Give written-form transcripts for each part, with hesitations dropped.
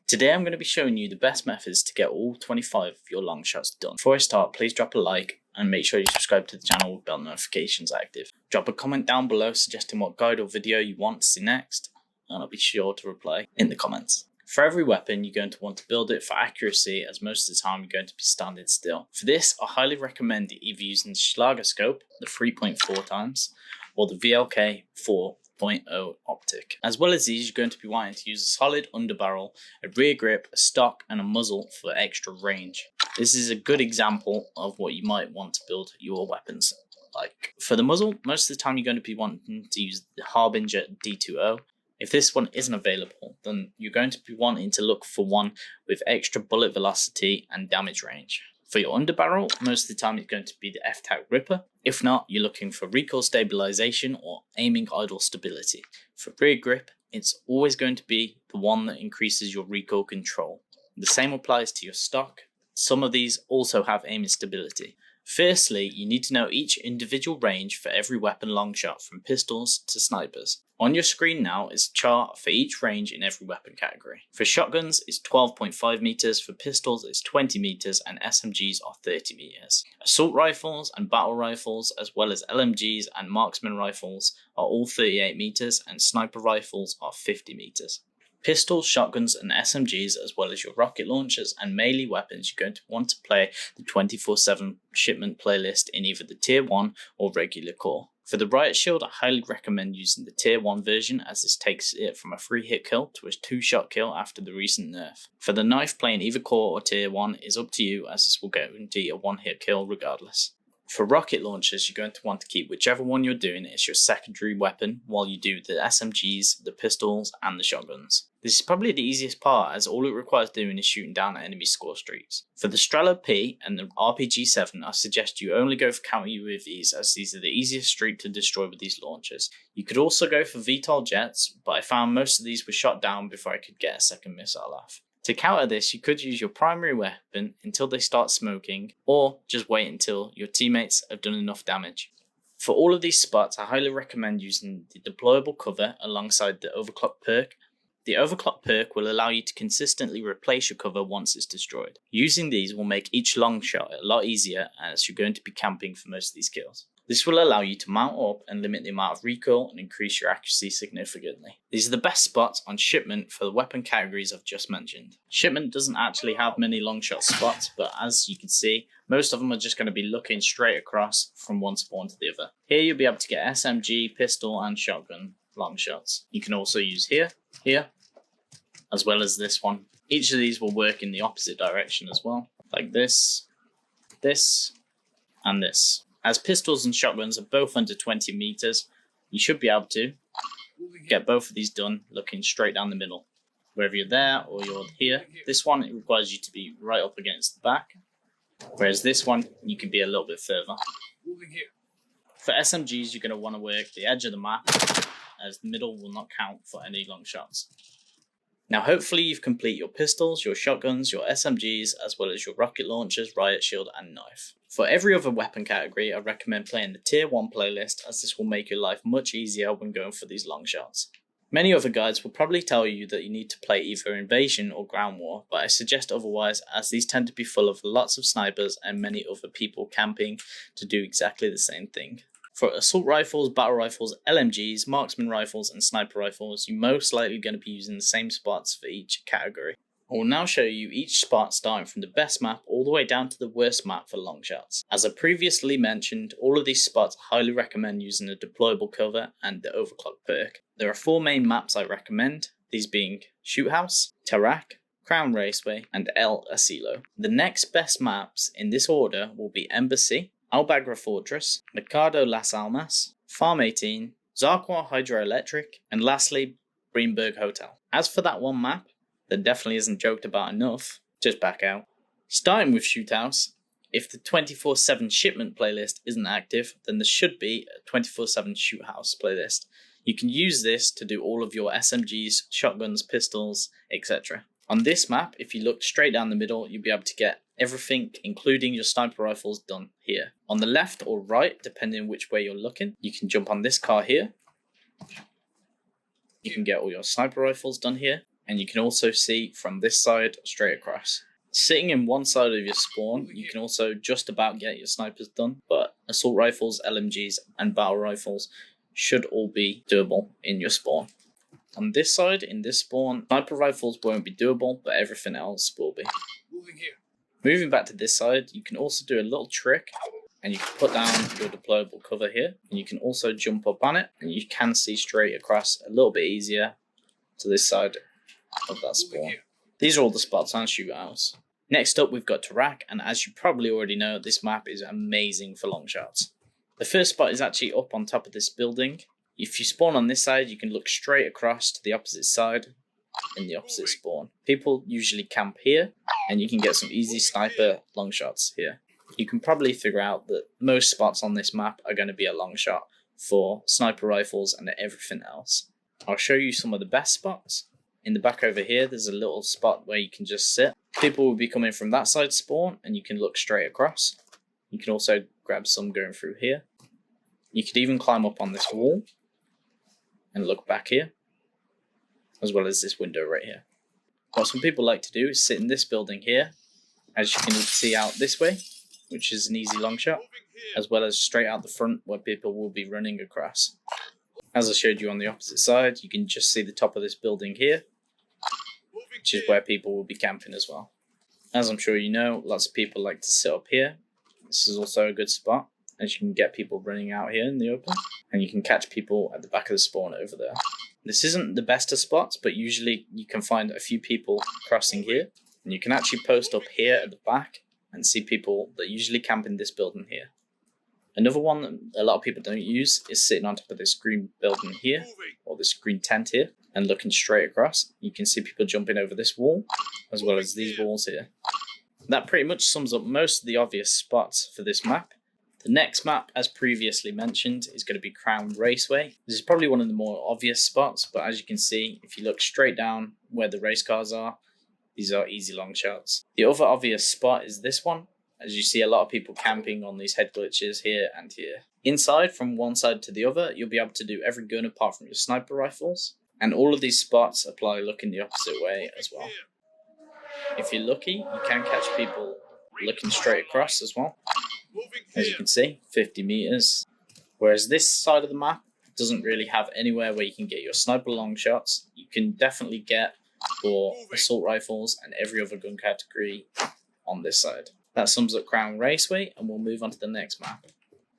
Today I'm going to be showing you the best methods to get all 25 of your long shots done. Before I start, please drop a like and make sure you subscribe to the channel with bell notifications active. Drop a comment down below suggesting what guide or video you want to see next, and I'll be sure to reply in the comments. For every weapon, you're going to want to build it for accuracy, as most of the time you're going to be standing still. For this, I highly recommend either using the Schlager scope, the 3.4 times, or the VLK 4.0 optic. As well as these, you're going to be wanting to use a solid underbarrel, a rear grip, a stock, and a muzzle for extra range. This is a good example of what you might want to build your weapons like. For the muzzle, most of the time you're going to be wanting to use the Harbinger D2O. If this one isn't available, then you're going to be wanting to look for one with extra bullet velocity and damage range. For your underbarrel, most of the time it's going to be the F-Tac Ripper. If not, you're looking for recoil stabilization or aiming idle stability. For rear grip, it's always going to be the one that increases your recoil control. The same applies to your stock. Some of these also have aiming stability. Firstly, you need to know each individual range for every weapon long shot, from pistols to snipers. On your screen now is a chart for each range in every weapon category. For shotguns, it's 12.5 meters, for pistols, it's 20 meters, and SMGs are 30 meters. Assault rifles and battle rifles, as well as LMGs and marksman rifles, are all 38 meters, and sniper rifles are 50 meters. Pistols, shotguns, and SMGs, as well as your rocket launchers and melee weapons, you're going to want to play the 24/7 Shipment playlist in either the Tier 1 or regular core. For the riot shield, I highly recommend using the Tier 1 version, as this takes it from a 3-hit kill to a 2-shot kill after the recent nerf. For the knife, playing either core or Tier 1 is up to you, as this will guarantee a 1-hit kill regardless. For rocket launchers, you're going to want to keep whichever one you're doing as your secondary weapon while you do the SMGs, the pistols, and the shotguns. This is probably the easiest part, as all it requires doing is shooting down enemy score streaks. For the Strela P and the RPG-7, I suggest you only go for counter UAVs, as these are the easiest streak to destroy with these launchers. You could also go for VTOL jets, but I found most of these were shot down before I could get a second missile off. To counter this, you could use your primary weapon until they start smoking, or just wait until your teammates have done enough damage. For all of these spots, I highly recommend using the deployable cover alongside the overclock perk. The overclock perk will allow you to consistently replace your cover once it's destroyed. Using these will make each long shot a lot easier, as you're going to be camping for most of these kills. This will allow you to mount up and limit the amount of recoil and increase your accuracy significantly. These are the best spots on Shipment for the weapon categories I've just mentioned. Shipment doesn't actually have many long shot spots, but as you can see, most of them are just going to be looking straight across from one spawn to the other. Here you'll be able to get SMG, pistol, and shotgun long shots. You can also use here, as well as this one. Each of these will work in the opposite direction as well, like this, and this. As pistols and shotguns are both under 20 meters, you should be able to get both of these done looking straight down the middle. Whether you're there or you're here, this one, it requires you to be right up against the back, whereas this one, you can be a little bit further. For SMGs, you're going to want to work the edge of the map, as the middle will not count for any long shots. Now hopefully you've completed your pistols, your shotguns, your SMGs, as well as your rocket launchers, riot shield, and knife. For every other weapon category, I recommend playing the Tier 1 playlist, as this will make your life much easier when going for these long shots. Many other guides will probably tell you that you need to play either Invasion or Ground War, but I suggest otherwise, as these tend to be full of lots of snipers and many other people camping to do exactly the same thing. For assault rifles, battle rifles, LMGs, marksman rifles, and sniper rifles, you're most likely going to be using the same spots for each category. I will now show you each spot, starting from the best map all the way down to the worst map for long shots. As I previously mentioned, all of these spots I highly recommend using the deployable cover and the overclock perk. There are 4 main maps I recommend, these being Shoot House, Taraq, Crown Raceway, and El Asilo. The next best maps in this order will be Embassy, Bagra Fortress, Mercado Las Almas, Farm 18, Zarqwa Hydroelectric, and lastly, Greenberg Hotel. As for that one map, that definitely isn't joked about enough, just back out. Starting with Shoot House, if the 24/7 Shipment playlist isn't active, then there should be a 24/7 Shoot House playlist. You can use this to do all of your SMGs, shotguns, pistols, etc. On this map, if you look straight down the middle, you'll be able to get everything, including your sniper rifles, done here. On the left or right, depending on which way you're looking, you can jump on this car here. You can get all your sniper rifles done here. and you can also see from this side straight across. Sitting in one side of your spawn, you can also just about get your snipers done, but assault rifles, LMGs, and battle rifles should all be doable in your spawn. On this side, in this spawn, sniper rifles won't be doable, but everything else will be. Moving back to this side, you can also do a little trick, and you can put down your deployable cover here, and you can also jump up on it, and you can see straight across a little bit easier to this side of that spawn. These are all the spots and shootouts. Next up, we've got Taraq, and as you probably already know, this map is amazing for long shots. The first spot is actually up on top of this building. If you spawn on this side, you can look straight across to the opposite side in the opposite spawn. People usually camp here, and you can get some easy sniper long shots here. You can probably figure out that most spots on this map are going to be a long shot for sniper rifles and everything else. I'll show you some of the best spots. In the back over here, there's a little spot where you can just sit. People will be coming from that side spawn, and you can look straight across. You can also grab some going through here. You could even climb up on this wall and look back here, as well as this window right here. What some people like to do is sit in this building here, as you can see out this way, which is an easy long shot, as well as straight out the front where people will be running across. As I showed you on the opposite side, you can just see the top of this building here, which is where people will be camping as well. As I'm sure you know, lots of people like to sit up here. This is also a good spot, as you can get people running out here in the open, and you can catch people at the back of the spawn over there. This isn't the best of spots, but usually you can find a few people crossing here, and you can actually post up here at the back and see people that usually camp in this building here. Another one that a lot of people don't use is sitting on top of this green building here, or this green tent here, and looking straight across. You can see people jumping over this wall, as well as these walls here. That pretty much sums up most of the obvious spots for this map. The next map, as previously mentioned, is going to be Crown Raceway. This is probably one of the more obvious spots, but as you can see, if you look straight down where the race cars are, these are easy long shots. The other obvious spot is this one, as you see a lot of people camping on these head glitches here and here. Inside, from one side to the other, you'll be able to do every gun apart from your sniper rifles, and all of these spots apply looking the opposite way as well. If you're lucky, you can catch people looking straight across as well. As you can see, 50 meters. Whereas this side of the map doesn't really have anywhere where you can get your sniper long shots. You can definitely get your assault rifles and every other gun category on this side. That sums up Crown Raceway, and we'll move on to the next map.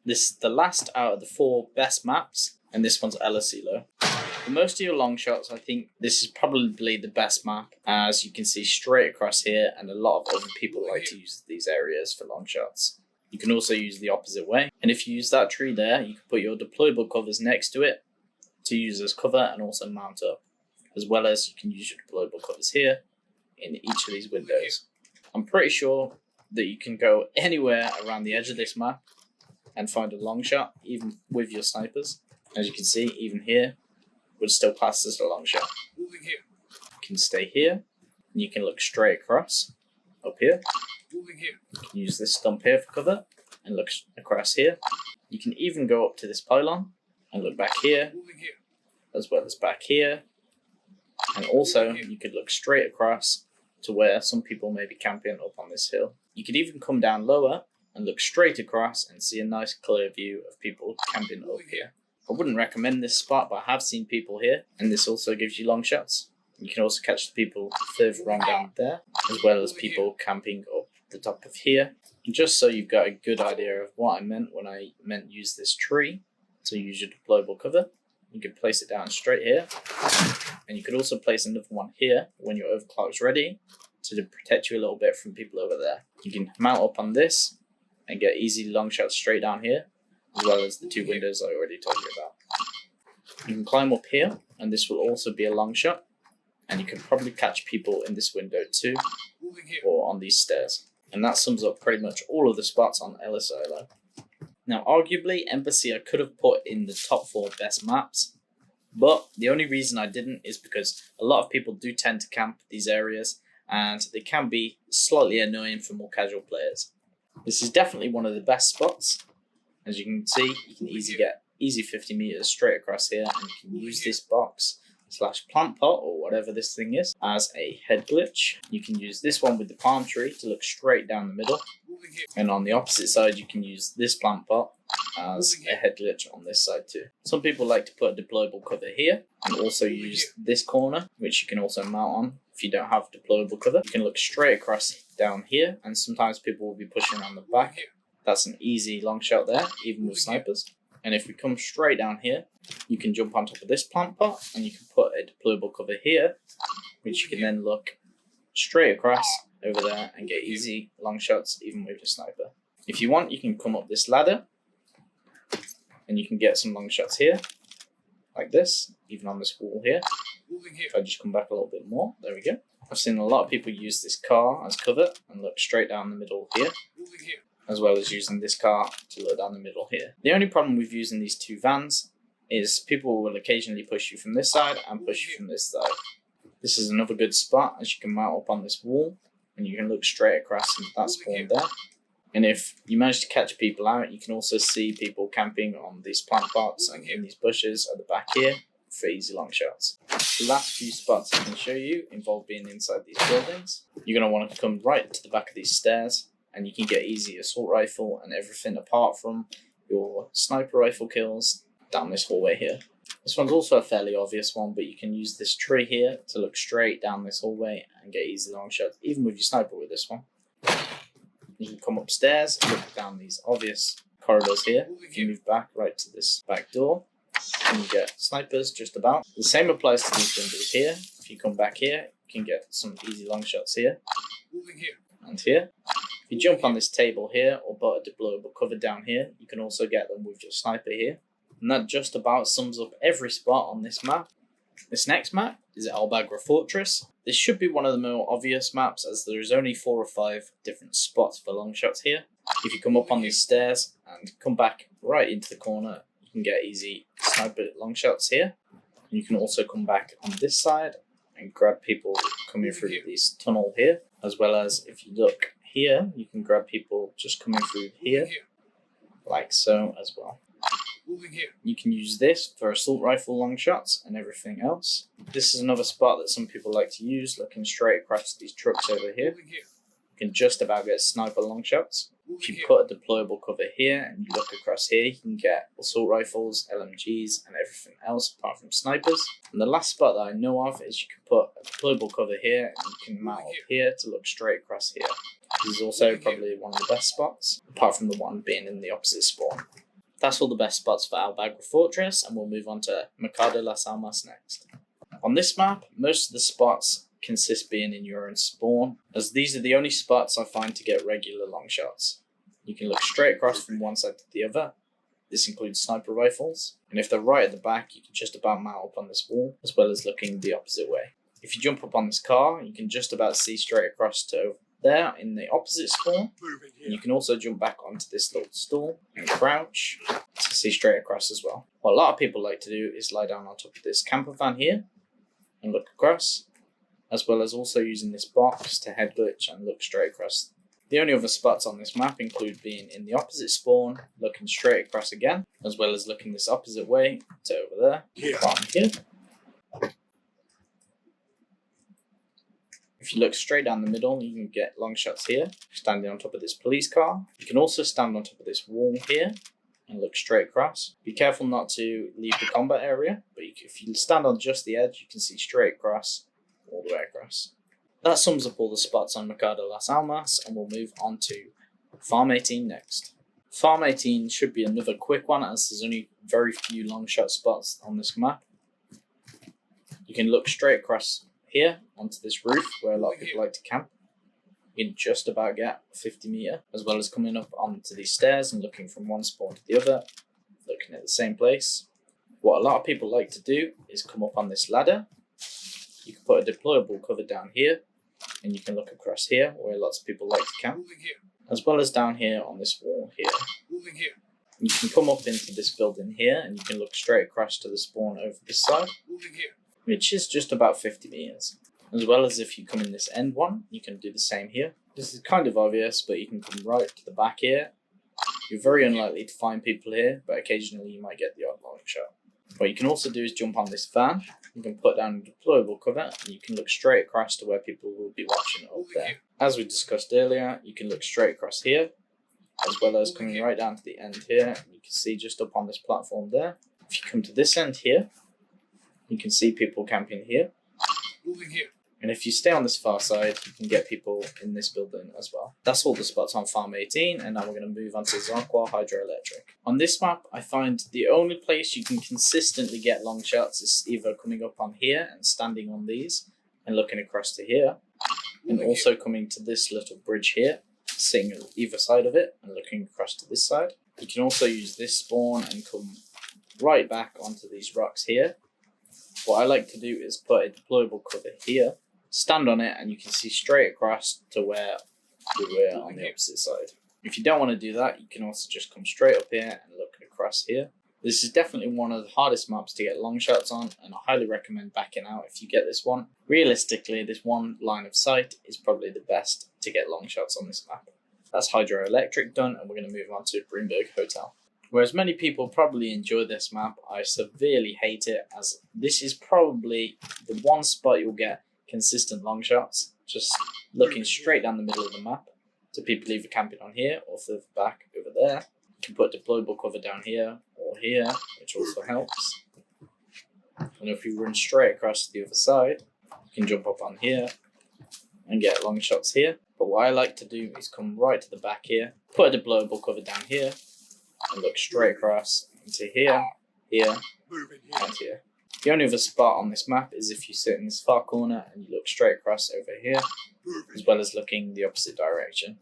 This is the last out of the 4 best maps, and this one's Asilo. For most of your long shots, I think this is probably the best map, as you can see straight across here, and a lot of other people like to use these areas for long shots. You can also use the opposite way, and if you use that tree there, you can put your deployable covers next to it to use as cover and also mount up, as well as you can use your deployable covers here in each of these windows. I'm pretty sure that you can go anywhere around the edge of this map and find a long shot, even with your snipers. As you can see, even here would still pass as a long shot. You can stay here, and you can look straight across up here. You can use this stump here for cover and look across here. You can even go up to this pylon and look back here, as well as back here. And also, you could look straight across to where some people may be camping up on this hill. You could even come down lower and look straight across and see a nice clear view of people camping up here. I wouldn't recommend this spot, but I have seen people here, and this also gives you long shots. You can also catch the people further on down there, as well as people camping up the top of here. And just so you've got a good idea of what I meant when I meant use this tree to use your deployable cover, you can place it down straight here, and you could also place another one here when your overclock's ready to protect you a little bit from people over there. You can mount up on this and get easy long shots straight down here, as well as the 2 windows I already told you about. You can climb up here, and this will also be a long shot, and you can probably catch people in this window too, or on these stairs. And that sums up pretty much all of the spots on Asilo. Now, arguably, Embassy I could have put in the top 4 best maps, but the only reason I didn't is because a lot of people do tend to camp these areas, and they can be slightly annoying for more casual players. This is definitely one of the best spots. As you can see, you can easily get 50 meters straight across here, and you can use this box slash plant pot or whatever this thing is as a head glitch. You can use this one with the palm tree to look straight down the middle. And on the opposite side, you can use this plant pot as a head glitch on this side too. Some people like to put a deployable cover here and also use this corner, which you can also mount on if you don't have deployable cover. You can look straight across down here, and sometimes people will be pushing around the back. That's an easy long shot there, even with snipers. And if we come straight down here, you can jump on top of this plant pot and you can put a deployable cover here, which you can then look straight across over there and get easy long shots even with a sniper. If you want, you can come up this ladder and you can get some long shots here, like this, even on this wall here. If I just come back a little bit more, there we go. I've seen a lot of people use this car as cover and look straight down the middle here, as well as using this car to look down the middle here. The only problem with using these two vans is people will occasionally push you from this side and push you from this side. This is another good spot as you can mount up on this wall and you can look straight across into that spawn there. And if you manage to catch people out, you can also see people camping on these plant pots and in these bushes at the back here for easy long shots. The last few spots I can show you involve being inside these buildings. You're going to want to come right to the back of these stairs, and you can get easy assault rifle and everything apart from your sniper rifle kills down this hallway here. This one's also a fairly obvious one, but you can use this tree here to look straight down this hallway and get easy long shots, even with your sniper with this one. You can come upstairs, look down these obvious corridors here. If you move back right to this back door, and you get snipers just about. The same applies to these windows here. If you come back here, you can get some easy long shots here and here. If you jump on this table here or put a deployable cover down here, you can also get them with your sniper here. And that just about sums up every spot on this map. This next map is Bagra Fortress. This should be one of the more obvious maps as there's only 4 or 5 different spots for long shots here. If you come up on these stairs and come back right into the corner, you can get easy sniper long shots here. And you can also come back on this side and grab people coming through this tunnel here, as well as if you look here, you can grab people just coming through here, like so as well. You can use this for assault rifle long shots and everything else. This is another spot that some people like to use, looking straight across these trucks over here. You can just about get sniper long shots. If you put a deployable cover here and you look across here, you can get assault rifles, LMGs and everything else apart from snipers. And the last spot that I know of is you can put a deployable cover here and you can mount up here to look straight across here. This is also probably one of the best spots, apart from the one being in the opposite spawn. That's all the best spots for Bagra Fortress, and we'll move on to Mercado Las Almas next. On this map, most of the spots consist being in your own spawn, as these are the only spots I find to get regular long shots. You can look straight across from one side to the other. This includes sniper rifles, and if they're right at the back, you can just about mount up on this wall, as well as looking the opposite way. If you jump up on this car, you can just about see straight across to over there in the opposite spawn, and you can also jump back onto this little stool and crouch to see straight across as well. What a lot of people like to do is lie down on top of this camper van here and look across, as well as also using this box to head glitch and look straight across. The only other spots on this map include being in the opposite spawn, looking straight across again, as well as looking this opposite way to over there, bottom here. If you look straight down the middle, you can get long shots here, standing on top of this police car. You can also stand on top of this wall here and look straight across. Be careful not to leave the combat area, but if you stand on just the edge, you can see straight across, all the way across. That sums up all the spots on Mercado Las Almas, and we'll move on to Farm 18 next. Farm 18 should be another quick one, as there's only very few long shot spots on this map. You can look straight across here onto this roof where a lot of people like to camp. You can just about get 50 meter, as well as coming up onto these stairs and looking from one spawn to the other, looking at the same place. What a lot of people like to do is come up on this ladder. You can put a deployable cover down here, and you can look across here where lots of people like to camp, as well as down here on this wall here. You can come up into this building here, and you can look straight across to the spawn over this side, which is just about 50 meters. As well as if you come in this end one, you can do the same here. This is kind of obvious, but you can come right to the back here. You're very unlikely to find people here, but occasionally you might get the odd long shot. What you can also do is jump on this van. You can put down a deployable cover and you can look straight across to where people will be watching up there. As we discussed earlier, you can look straight across here, as well as coming right down to the end here. You can see just up on this platform there. If you come to this end here, you can see people camping here. Moving here. And if you stay on this far side, you can get people in this building as well. That's all the spots on Farm 18, and now we're going to move on to Zonqua Hydroelectric. On this map, I find the only place you can consistently get long shots is either coming up on here and standing on these and looking across to here, and also coming to this little bridge here, sitting on either side of it and looking across to this side. You can also use this spawn and come right back onto these rocks here. What I like to do is put a deployable cover here, stand on it, and you can see straight across to where we were on the opposite side. If you don't want to do that, you can also just come straight up here and look across here. This is definitely one of the hardest maps to get long shots on, and I highly recommend backing out if you get this one. Realistically, this one line of sight is probably the best to get long shots on this map. That's Hydroelectric done, and we're going to move on to Greenberg Hotel. Whereas many people probably enjoy this map, I severely hate it, as this is probably the one spot you'll get consistent long shots, just looking straight down the middle of the map to people either camping on here or further back over there. You can put deployable cover down here or here, which also helps. And if you run straight across to the other side, you can jump up on here and get long shots here. But what I like to do is come right to the back here, put a deployable cover down here, and look straight across into here, here, and here. The only other spot on this map is if you sit in this far corner and you look straight across over here, as well as looking the opposite direction.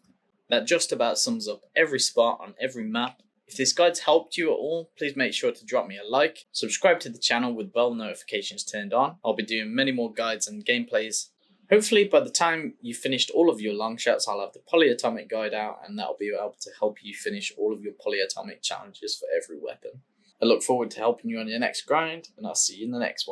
That just about sums up every spot on every map. If this guide's helped you at all, please make sure to drop me a like, subscribe to the channel with bell notifications turned on. I'll be doing many more guides and gameplays. Hopefully by the time you've finished all of your long shots, I'll have the polyatomic guide out, and that'll be able to help you finish all of your polyatomic challenges for every weapon. I look forward to helping you on your next grind, and I'll see you in the next one.